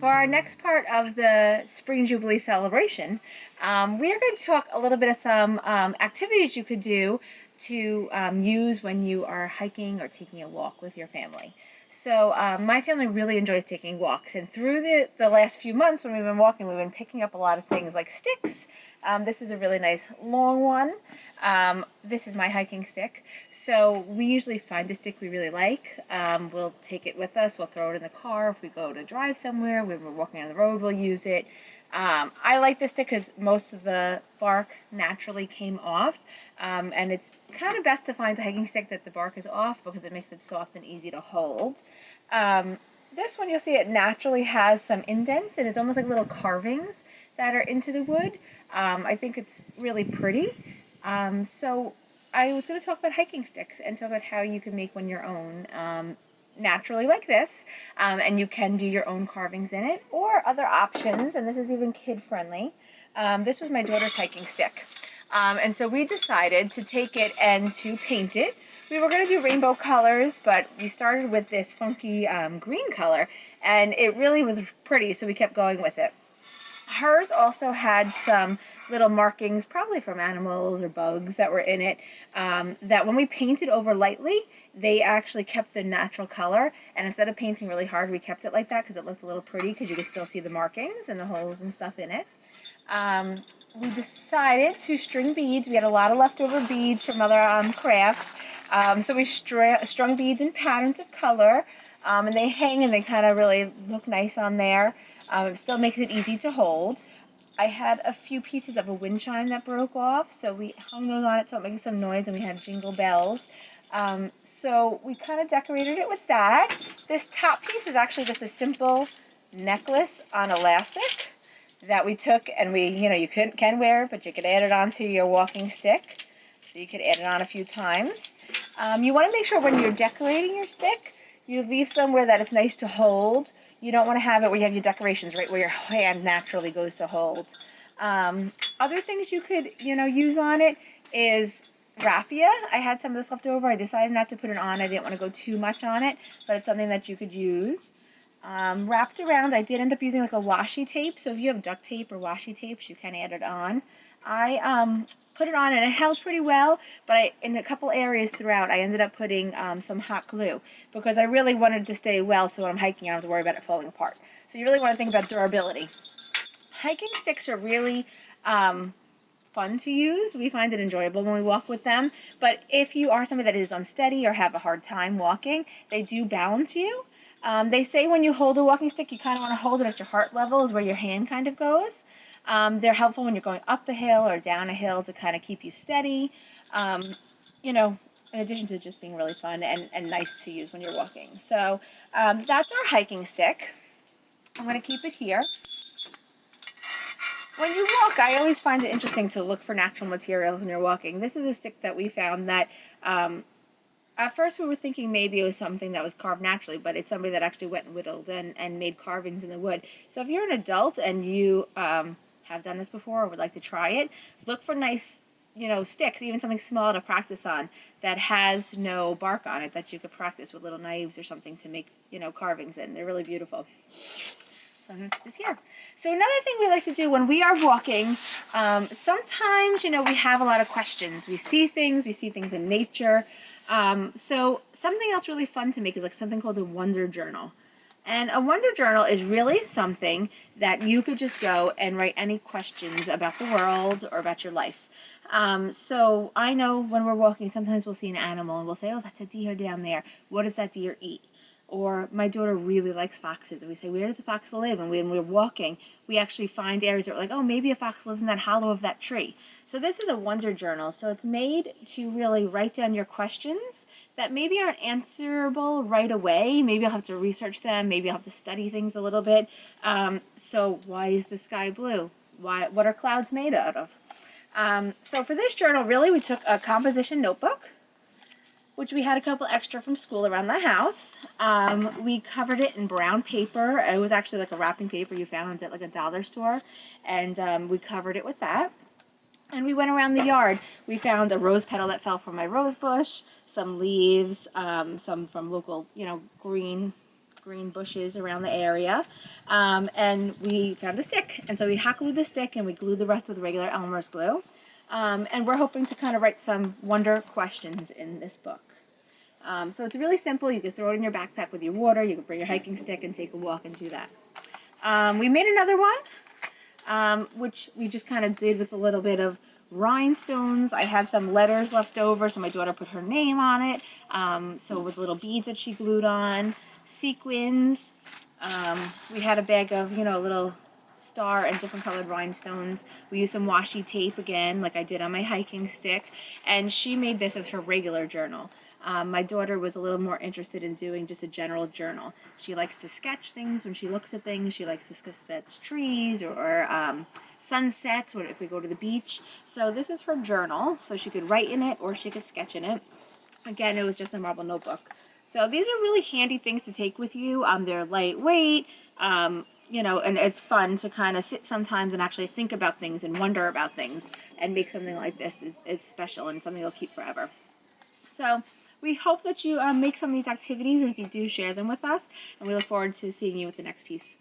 For our next part of the Spring Jubilee celebration, we are going to talk a little bit of some activities you could do to use when you are hiking or taking a walk with your family. So my family really enjoys taking walks, and through the last few months when we've been walking, we've been picking up a lot of things like sticks. This is a really nice long one. This is my hiking stick. So we usually find a stick we really like. We'll take it with us. We'll throw it in the car. If we go to drive somewhere, when we're walking on the road, we'll use it. I like this stick because most of the bark naturally came off. And it's kind of best to find a hiking stick that the bark is off because it makes it soft and easy to hold. This one, you'll see it naturally has some indents, and it's almost like little carvings that are into the wood. I think it's really pretty. So I was going to talk about hiking sticks and talk about how you can make one your own naturally like this, and you can do your own carvings in it or other options, and this is even kid friendly. This was my daughter's hiking stick, and so we decided to take it and to paint it. We were going to do rainbow colors, but we started with this funky green color, and it really was pretty, so we kept going with it. Hers also had some little markings, probably from animals or bugs that were in it, that when we painted over lightly, they actually kept the natural color, and instead of painting really hard, we kept it like that because it looked a little pretty because you could still see the markings and the holes and stuff in it. We decided to string beads. We had a lot of leftover beads from other crafts, so we strung beads in patterns of color, and they hang and they kind of really look nice on there. It still makes it easy to hold. I had a few pieces of a wind chime that broke off, so we hung those on it so it made some noise, and we had jingle bells. So we kind of decorated it with that. This top piece is actually just a simple necklace on elastic that we took, and you can wear it, but you could add it onto your walking stick. So you could add it on a few times. You want to make sure when you're decorating your stick, you leave somewhere that it's nice to hold. You don't want to have it where you have your decorations right where your hand naturally goes to hold. Other things you could, use on it is raffia. I had some of this left over. I decided not to put it on. I didn't want to go too much on it, but it's something that you could use. Wrapped around, I did end up using like a washi tape. So if you have duct tape or washi tapes, you can add it on. I put it on and it held pretty well, but in a couple areas throughout, I ended up putting some hot glue because I really wanted to stay well, so when I'm hiking, I don't have to worry about it falling apart. So you really want to think about durability. Hiking sticks are really fun to use. We find it enjoyable when we walk with them, but if you are somebody that is unsteady or have a hard time walking, they do balance you. They say when you hold a walking stick, you kind of want to hold it at your heart level is where your hand kind of goes. They're helpful when you're going up a hill or down a hill to kind of keep you steady. In addition to just being really fun and nice to use when you're walking. So that's our hiking stick. I'm going to keep it here. When you walk, I always find it interesting to look for natural materials when you're walking. This is a stick that we found that at first we were thinking maybe it was something that was carved naturally, but it's somebody that actually went and whittled and made carvings in the wood. So if you're an adult and you have done this before or would like to try it, look for nice, sticks, even something small to practice on that has no bark on it that you could practice with little knives or something to make, carvings in. They're really beautiful. So I'm going to set this here. So another thing we like to do when we are walking, sometimes, we have a lot of questions. We see things in nature. So something else really fun to make is like something called a wonder journal. And a wonder journal is really something that you could just go and write any questions about the world or about your life. So I know when we're walking, sometimes we'll see an animal and we'll say, oh, that's a deer down there. What does that deer eat? Or my daughter really likes foxes, and we say, where does a fox live? And when we're walking, we actually find areas that we're like, oh, maybe a fox lives in that hollow of that tree. So this is a wonder journal. So it's made to really write down your questions that maybe aren't answerable right away. Maybe you'll have to research them. Maybe you'll have to study things a little bit. So why is the sky blue? What are clouds made out of? So for this journal, really, we took a composition notebook, which we had a couple extra from school around the house. We covered it in brown paper. It was actually like a wrapping paper you found at like a dollar store. And we covered it with that. And we went around the yard. We found a rose petal that fell from my rose bush, some leaves, some from local, green green bushes around the area, and we found a stick, and so we hot glued the stick and we glued the rest with regular Elmer's glue, and we're hoping to kind of write some wonder questions in this book. So it's really simple. You can throw it in your backpack with your water. You can bring your hiking stick and take a walk and do that. We made another one, which we just kind of did with a little bit of rhinestones. I had some letters left over, so my daughter put her name on it. So with little beads that she glued on, sequins. We had a bag of, a little star and different colored rhinestones. We used some washi tape again, like I did on my hiking stick. And she made this as her regular journal. My daughter was a little more interested in doing just a general journal. She likes to sketch things when she looks at things. She likes to sketch trees or sunsets if we go to the beach. So this is her journal. So she could write in it or she could sketch in it. Again, it was just a marble notebook. So these are really handy things to take with you. They're lightweight, and it's fun to kind of sit sometimes and actually think about things and wonder about things and make something like this is special and something you'll keep forever. So we hope that you make some of these activities, and if you do, share them with us, and we look forward to seeing you with the next piece.